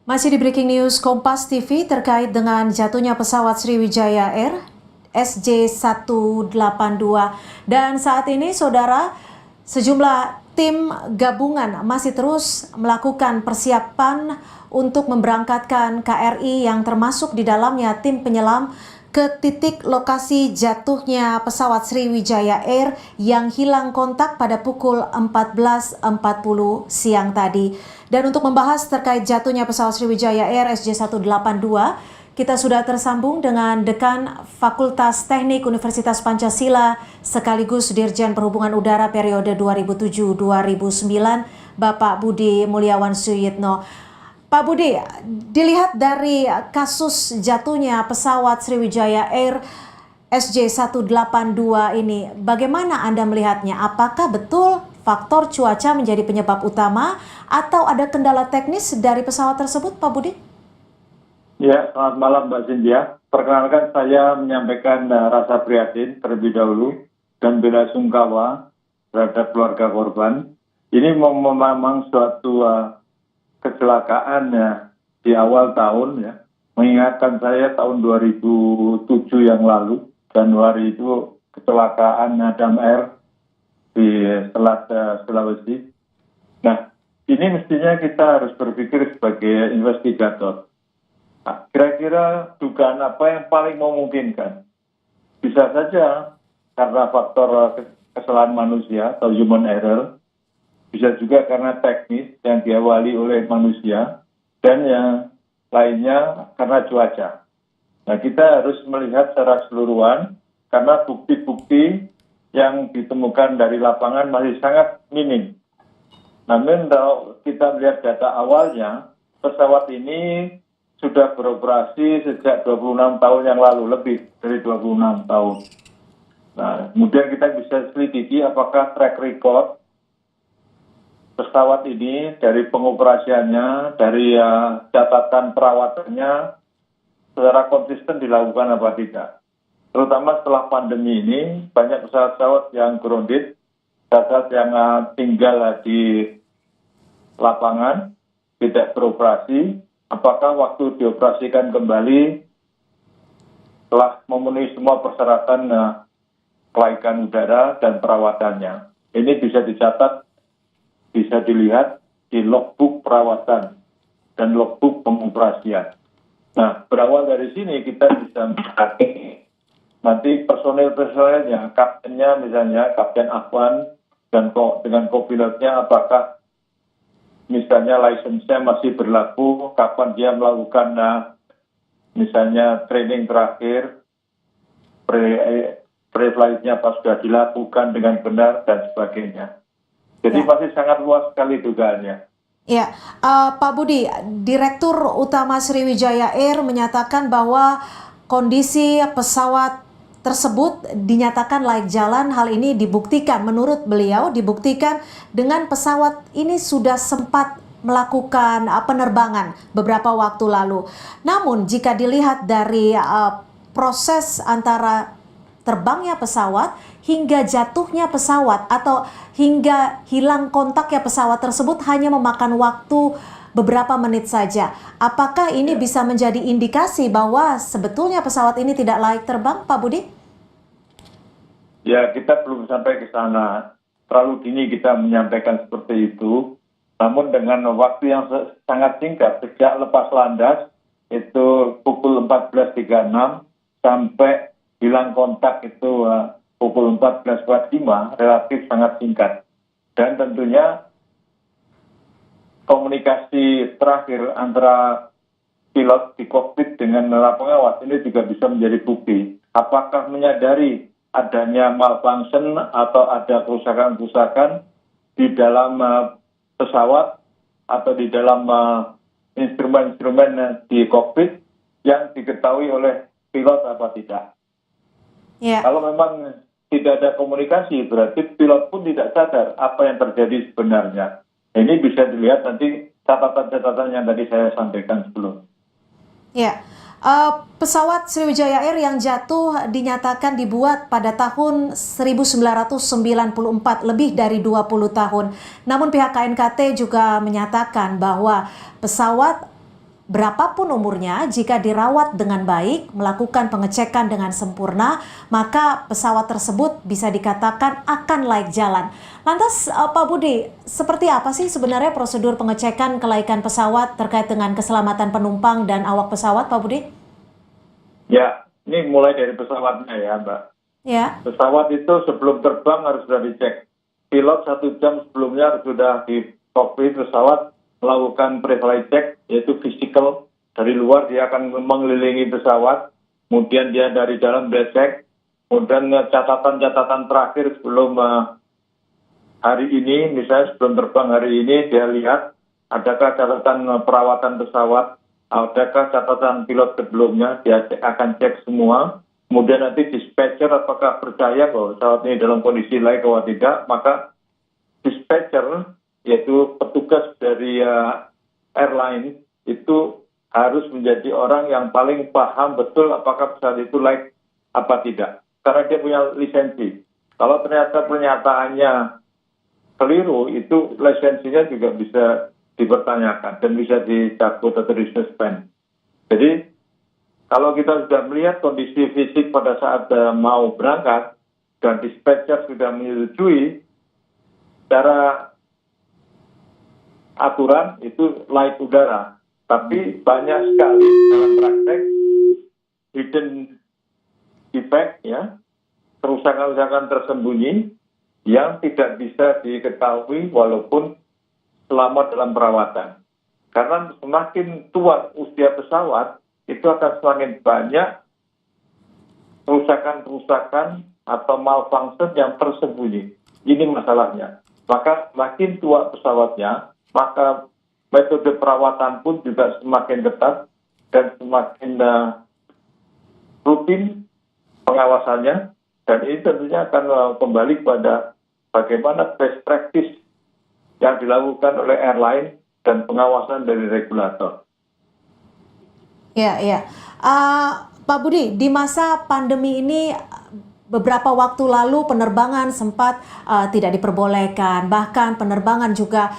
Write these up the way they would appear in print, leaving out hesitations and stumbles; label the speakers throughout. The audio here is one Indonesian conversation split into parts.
Speaker 1: Masih di Breaking News Kompas TV terkait dengan jatuhnya pesawat Sriwijaya Air SJ182. Dan saat ini saudara, sejumlah tim gabungan masih terus melakukan persiapan untuk memberangkatkan KRI yang termasuk di dalamnya tim penyelam ke titik lokasi jatuhnya pesawat Sriwijaya Air yang hilang kontak pada pukul 14.40 siang tadi. Dan untuk membahas terkait jatuhnya pesawat Sriwijaya Air SJ182, kita sudah tersambung dengan Dekan Fakultas Teknik Universitas Pancasila sekaligus Dirjen Perhubungan Udara periode 2007-2009, Bapak Budi Mulyawan Suyitno. Pak Budi, dilihat dari kasus jatuhnya pesawat Sriwijaya Air SJ182 ini, bagaimana Anda melihatnya? Apakah betul faktor cuaca menjadi penyebab utama atau ada kendala teknis dari pesawat tersebut, Pak Budi?
Speaker 2: Ya, selamat malam Mbak Cynthia. Perkenalkan saya menyampaikan rasa prihatin terlebih dahulu dan bela sungkawa terhadap keluarga korban. Ini memang suatu kecelakaan ya di awal tahun ya. Mengingatkan saya tahun 2007 yang lalu, Januari itu kecelakaan Adam Air di Selat Sulawesi. Nah, ini mestinya kita harus berpikir sebagai investigator. Nah, kira-kira dugaan apa yang paling memungkinkan? Bisa saja karena faktor kesalahan manusia atau human error, bisa juga karena teknis yang diawali oleh manusia, dan yang lainnya karena cuaca. Nah, kita harus melihat secara keseluruhan karena bukti-bukti yang ditemukan dari lapangan masih sangat minim. Namun kalau kita melihat data awalnya, pesawat ini sudah beroperasi sejak 26 tahun yang lalu, lebih dari 26 tahun. Nah, kemudian kita bisa selidiki apakah track record pesawat ini dari pengoperasiannya, dari catatan perawatannya secara konsisten dilakukan apa tidak. Terutama setelah pandemi ini, banyak pesawat-pesawat yang grounded, pesawat yang tinggal di lapangan, tidak beroperasi. Apakah waktu dioperasikan kembali telah memenuhi semua persyaratan kelaikan udara dan perawatannya. Ini bisa dicatat, bisa dilihat di logbook perawatan dan logbook pengoperasian. Nah, berawal dari sini kita bisa melihat nanti personil-personilnya, kaptennya misalnya, Kapten Afwan, dan dengan kopilotnya apakah misalnya lisensinya masih berlaku, kapan dia melakukan misalnya training terakhir, pre-flight-nya apa sudah dilakukan dengan benar, dan sebagainya. Jadi masih sangat luas sekali dugaannya.
Speaker 1: Ya, Pak Budi, Direktur Utama Sriwijaya Air menyatakan bahwa kondisi pesawat tersebut dinyatakan layak jalan. Hal ini dibuktikan, menurut beliau, dibuktikan dengan pesawat ini sudah sempat melakukan penerbangan beberapa waktu lalu. Namun jika dilihat dari proses antara terbangnya pesawat hingga jatuhnya pesawat atau hingga hilang kontaknya pesawat tersebut hanya memakan waktu beberapa menit saja. Apakah ini bisa menjadi indikasi bahwa sebetulnya pesawat ini tidak layak terbang, Pak Budi?
Speaker 2: Ya, kita belum sampai ke sana. Terlalu dini kita menyampaikan seperti itu. Namun dengan waktu yang sangat singkat, sejak lepas landas, itu pukul 14.36 sampai hilang kontak itu pukul 14.45, relatif sangat singkat. Dan tentunya komunikasi terakhir antara pilot di kokpit dengan pengawas ini juga bisa menjadi bukti. Apakah menyadari adanya malfunction atau ada kerusakan-kerusakan di dalam pesawat atau di dalam instrumen-instrumen di kokpit yang diketahui oleh pilot apa tidak. Yeah. Kalau memang tidak ada komunikasi, berarti pilot pun tidak sadar apa yang terjadi sebenarnya. Ini bisa dilihat nanti catatan-catatan yang tadi saya sampaikan sebelum.
Speaker 1: Ya, pesawat Sriwijaya Air yang jatuh dinyatakan dibuat pada tahun 1994, lebih dari 20 tahun. Namun pihak KNKT juga menyatakan bahwa pesawat berapapun umurnya, jika dirawat dengan baik, melakukan pengecekan dengan sempurna, maka pesawat tersebut bisa dikatakan akan layak jalan. Lantas Pak Budi, seperti apa sih sebenarnya prosedur pengecekan kelaikan pesawat terkait dengan keselamatan penumpang dan awak pesawat, Pak Budi?
Speaker 2: Ya, ini mulai dari pesawatnya ya, Mbak.
Speaker 1: Ya.
Speaker 2: Pesawat itu sebelum terbang harus sudah dicek. Pilot 1 jam sebelumnya harus sudah di kokpit pesawat melakukan pre-flight check, yaitu physical. Dari luar dia akan mengelilingi pesawat, kemudian dia dari dalam dia cek, kemudian catatan-catatan terakhir sebelum hari ini, misalnya sebelum terbang hari ini, dia lihat adakah catatan perawatan pesawat, adakah catatan pilot sebelumnya, dia akan cek semua. Kemudian nanti dispatcher apakah percaya bahwa pesawat ini dalam kondisi layak atau tidak, maka dispatcher, yaitu petugas dari airline, itu harus menjadi orang yang paling paham betul apakah pesawat itu layak apa tidak. Karena dia punya lisensi. Kalau ternyata pernyataannya keliru, itu lisensinya juga bisa dipertanyakan dan bisa dicabut atau disuspend. Jadi kalau kita sudah melihat kondisi fisik pada saat mau berangkat dan dispatcher sudah menyetujui, secara aturan itu layak udara. Tapi banyak sekali dalam praktek hidden defect, ya, kerusakan-kerusakan tersembunyi yang tidak bisa diketahui walaupun selama dalam perawatan. Karena semakin tua usia pesawat, itu akan semakin banyak kerusakan-kerusakan atau malfunction yang tersembunyi. Ini masalahnya. Maka semakin tua pesawatnya, maka metode perawatan pun juga semakin ketat dan semakin rutin pengawasannya. Dan ini tentunya akan kembali pada bagaimana best practice yang dilakukan oleh airline dan pengawasan dari regulator.
Speaker 1: Ya, ya. Pak Budi, di masa pandemi ini beberapa waktu lalu penerbangan sempat tidak diperbolehkan, bahkan penerbangan juga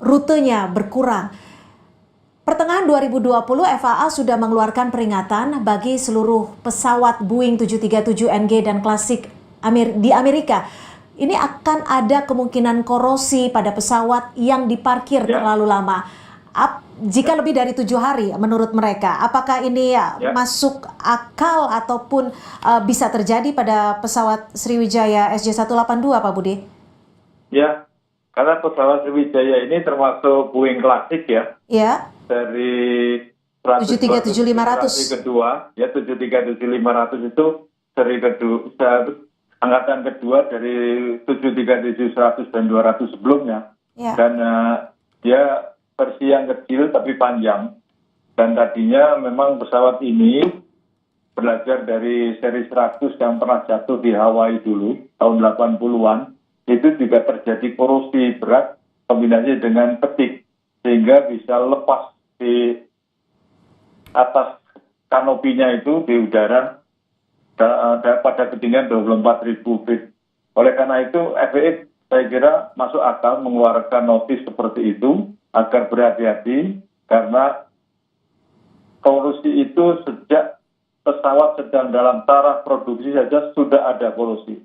Speaker 1: rutenya berkurang. Pertengahan 2020, FAA sudah mengeluarkan peringatan bagi seluruh pesawat Boeing 737NG dan klasik di Amerika. Ini akan ada kemungkinan korosi pada pesawat yang diparkir terlalu lama. Jika lebih dari 7 hari menurut mereka, apakah ini masuk akal ataupun bisa terjadi pada pesawat Sriwijaya SJ182, Pak Budi? Ya,
Speaker 2: karena pesawat Sriwijaya ini termasuk Boeing klasik ya.
Speaker 1: Ya.
Speaker 2: Dari
Speaker 1: 737-500
Speaker 2: kedua, ya 737-500 itu seri kedua, angkatan kedua dari 737-100 dan 200 sebelumnya. Ya. Dan dia versi yang kecil tapi panjang. Dan tadinya memang pesawat ini belajar dari seri 100 yang pernah jatuh di Hawaii dulu, tahun 80-an. Itu juga terjadi korosi berat kombinasi dengan petik, sehingga bisa lepas di atas kanopinya itu di udara pada ketinggian 24.000 feet. Oleh karena itu, FAA saya kira masuk akal mengeluarkan notis seperti itu agar berhati-hati, karena korosi itu sejak pesawat sedang dalam taraf produksi saja sudah ada korosi.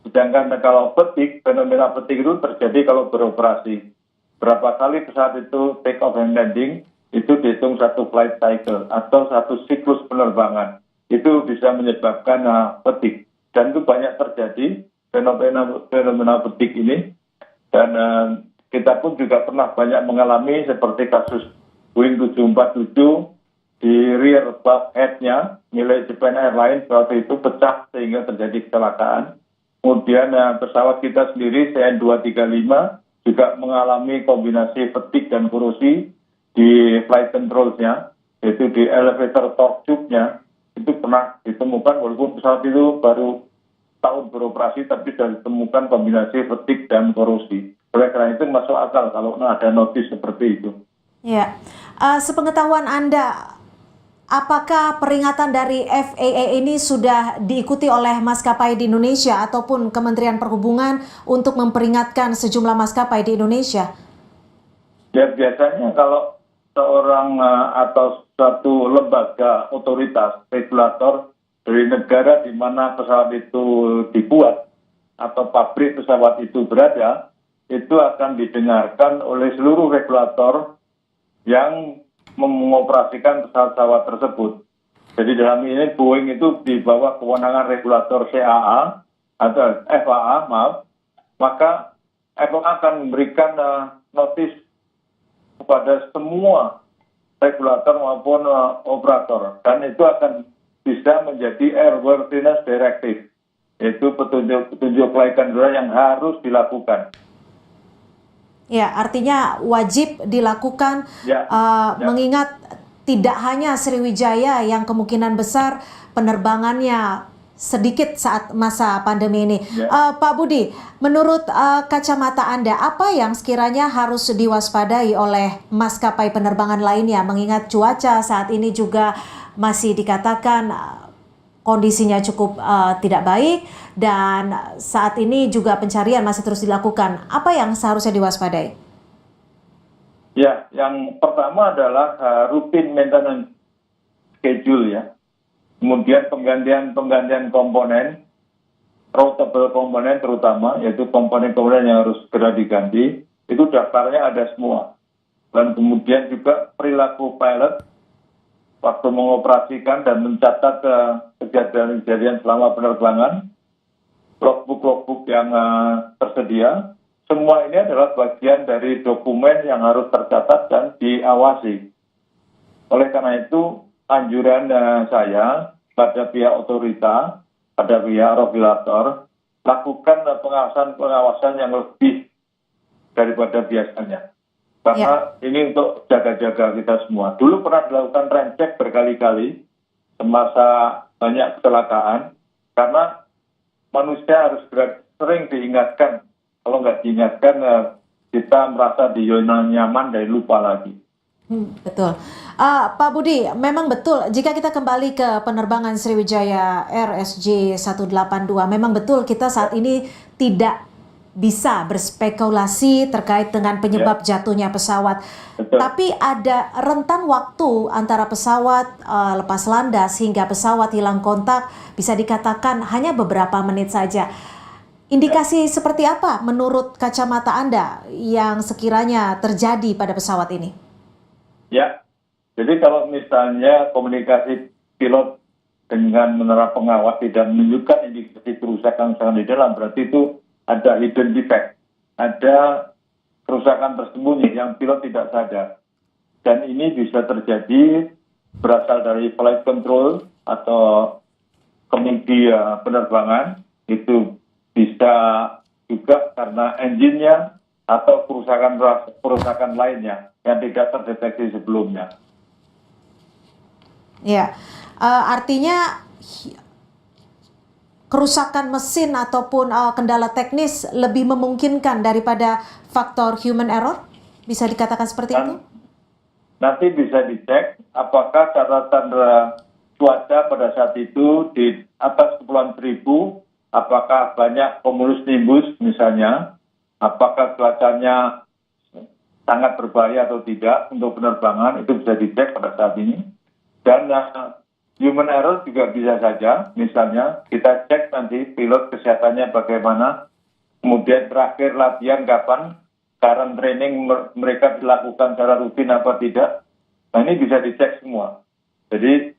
Speaker 2: Sedangkan kalau petik, fenomena petik itu terjadi kalau beroperasi. Berapa kali pesawat itu take off and landing, itu dihitung satu flight cycle atau satu siklus penerbangan. Itu bisa menyebabkan petik. Dan itu banyak terjadi fenomena petik ini. Dan kita pun juga pernah banyak mengalami seperti kasus Boeing 747 di rear bulkhead-nya milik Japan Airlines waktu itu pecah sehingga terjadi kecelakaan. Kemudian pesawat kita sendiri CN235 juga mengalami kombinasi petik dan korosi di flight controls-nya, yaitu di elevator torque tube-nya. Itu pernah ditemukan walaupun pesawat itu baru tahun beroperasi tapi sudah ditemukan kombinasi petik dan korosi. Oleh karena itu masuk akal kalau ada notis seperti itu.
Speaker 1: Ya, sepengetahuan Anda, apakah peringatan dari FAA ini sudah diikuti oleh maskapai di Indonesia ataupun Kementerian Perhubungan untuk memperingatkan sejumlah maskapai di Indonesia?
Speaker 2: Ya, biasanya kalau seorang atau suatu lembaga otoritas regulator dari negara di mana pesawat itu dibuat atau pabrik pesawat itu berada, itu akan didengarkan oleh seluruh regulator yang mengoperasikan pesawat-pesawat tersebut. Jadi dalam ini Boeing itu di bawah kewenangan regulator CAA atau FAA, maka FAA akan memberikan notis kepada semua regulator maupun operator, dan itu akan bisa menjadi airworthiness directive, yaitu petunjuk kelaikan udara yang harus dilakukan.
Speaker 1: Ya, artinya wajib dilakukan,
Speaker 2: Ya,
Speaker 1: mengingat tidak hanya Sriwijaya yang kemungkinan besar penerbangannya sedikit saat masa pandemi ini.
Speaker 2: Ya.
Speaker 1: Pak Budi, menurut kacamata Anda, apa yang sekiranya harus diwaspadai oleh maskapai penerbangan lainnya, mengingat cuaca saat ini juga masih dikatakan kondisinya cukup tidak baik, dan saat ini juga pencarian masih terus dilakukan. Apa yang seharusnya diwaspadai?
Speaker 2: Ya, yang pertama adalah rutin maintenance schedule ya. Kemudian penggantian komponen, routable komponen terutama, yaitu komponen-komponen yang harus segera diganti, itu daftarnya ada semua. Dan kemudian juga perilaku pilot waktu mengoperasikan dan mencatat kejadian-kejadian selama penerbangan, logbook yang tersedia. Semua ini adalah bagian dari dokumen yang harus tercatat dan diawasi. Oleh karena itu, anjuran saya pada pihak otorita, pada pihak regulator, lakukan pengawasan yang lebih daripada biasanya. Karena ini untuk jaga-jaga kita semua. Dulu pernah dilakukan rencek berkali-kali semasa banyak kecelakaan, karena manusia harus sering diingatkan. Kalau nggak diingatkan, kita merasa di zona nyaman dan lupa lagi.
Speaker 1: Betul. Pak Budi, memang betul jika kita kembali ke penerbangan Sriwijaya Air SJ182, memang betul kita saat ini tidak bisa berspekulasi terkait dengan penyebab jatuhnya pesawat.
Speaker 2: Betul.
Speaker 1: Tapi ada rentan waktu antara pesawat lepas landas hingga pesawat hilang kontak, bisa dikatakan hanya beberapa menit saja. Indikasi seperti apa menurut kacamata Anda yang sekiranya terjadi pada pesawat ini?
Speaker 2: Ya, jadi kalau misalnya komunikasi pilot dengan menara pengawas tidak menunjukkan indikasi kerusakan di dalam, berarti itu ada hidden defect, ada kerusakan tersembunyi yang pilot tidak sadar. Dan ini bisa terjadi berasal dari flight control atau kemudi penerbangan, itu bisa juga karena engine-nya atau kerusakan lainnya yang tidak terdeteksi sebelumnya.
Speaker 1: Ya, artinya kerusakan mesin ataupun kendala teknis lebih memungkinkan daripada faktor human error? Bisa dikatakan seperti itu?
Speaker 2: Nanti bisa dicek apakah catatan cuaca pada saat itu di atas Kepulauan Seribu, apakah banyak cumulus nimbus misalnya, apakah cuacanya sangat berbahaya atau tidak untuk penerbangan, itu bisa dicek pada saat ini. Dan human error juga bisa saja, misalnya kita cek nanti pilot kesehatannya bagaimana, kemudian terakhir latihan kapan, current training mereka dilakukan secara rutin apa tidak. Nah ini bisa dicek semua. Jadi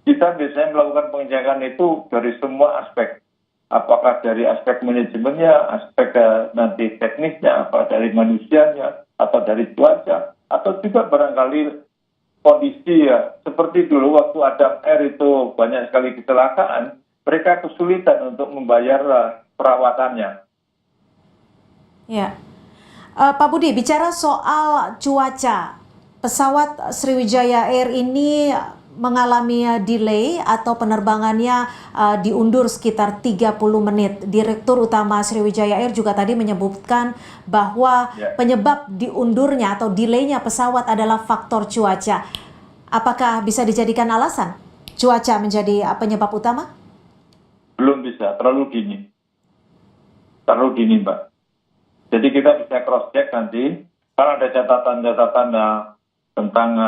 Speaker 2: kita biasanya melakukan pengecekan itu dari semua aspek. Apakah dari aspek manajemennya, aspek nanti teknisnya, apa dari manusianya, atau dari cuaca, atau juga barangkali kondisi ya. Seperti dulu waktu Adam Air itu banyak sekali kecelakaan, mereka kesulitan untuk membayar perawatannya.
Speaker 1: Ya, Pak Budi, bicara soal cuaca, pesawat Sriwijaya Air ini mengalami delay atau penerbangannya diundur sekitar 30 menit. Direktur Utama Sriwijaya Air juga tadi menyebutkan bahwa penyebab diundurnya atau delaynya pesawat adalah faktor cuaca. Apakah bisa dijadikan alasan cuaca menjadi penyebab utama?
Speaker 2: Belum bisa, terlalu dini. Terlalu dini, Mbak. Jadi kita bisa cross-check nanti, karena ada catatan-catatan tentang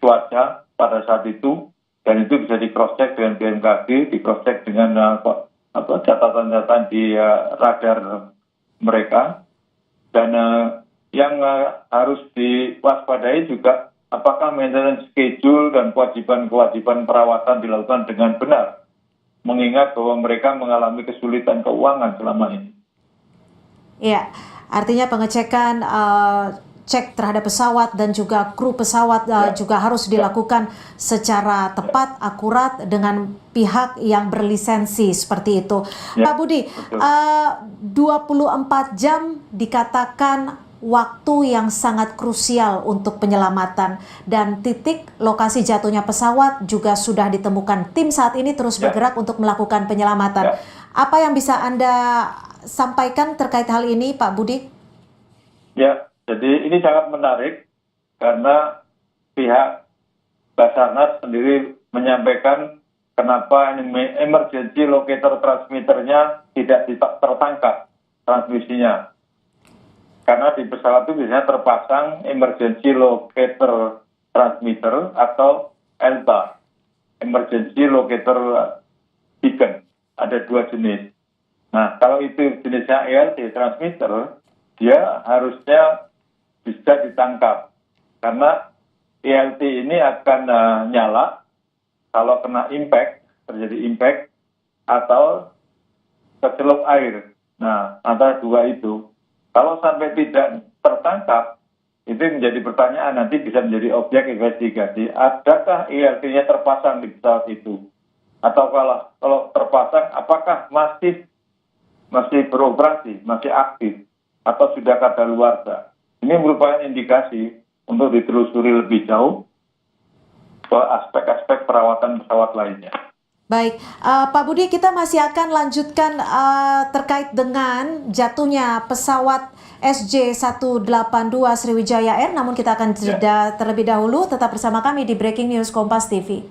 Speaker 2: cuaca pada saat itu, dan itu bisa di cross check dengan BMKG, di cross check dengan catatan-catatan di radar mereka. Dan yang harus diwaspadai juga apakah maintenance schedule dan kewajiban-kewajiban perawatan dilakukan dengan benar, mengingat bahwa mereka mengalami kesulitan keuangan selama ini.
Speaker 1: Iya, artinya pengecekan cek terhadap pesawat dan juga kru pesawat juga harus dilakukan secara tepat, akurat dengan pihak yang berlisensi seperti itu. Pak Budi, 24 jam dikatakan waktu yang sangat krusial untuk penyelamatan, dan titik lokasi jatuhnya pesawat juga sudah ditemukan. Tim saat ini terus bergerak untuk melakukan penyelamatan. Apa yang bisa Anda sampaikan terkait hal ini, Pak Budi?
Speaker 2: Ya, jadi ini sangat menarik karena pihak Basarnas sendiri menyampaikan kenapa emergency locator transmitternya tidak tertangkap transmisinya. Karena di pesawat itu biasanya terpasang emergency locator transmitter atau ELTA, emergency locator beacon. Ada 2 jenis. Nah, kalau itu jenisnya ELT transmitter, dia harusnya bisa ditangkap. Karena ELT ini akan nyala kalau kena impact, terjadi impact, atau kecelup air. Nah, antara 2 itu. Kalau sampai tidak tertangkap, itu menjadi pertanyaan, nanti bisa menjadi objek investigasi. Adakah ELT-nya terpasang di pesawat itu? Atau kalau terpasang, apakah masih beroperasi, masih aktif, atau sudah kadaluarsa? Ini merupakan indikasi untuk ditelusuri lebih jauh ke aspek-aspek perawatan pesawat lainnya.
Speaker 1: Baik, Pak Budi, kita masih akan lanjutkan terkait dengan jatuhnya pesawat SJ182 Sriwijaya Air, namun kita akan jeda terlebih dahulu. Tetap bersama kami di Breaking News Kompas TV.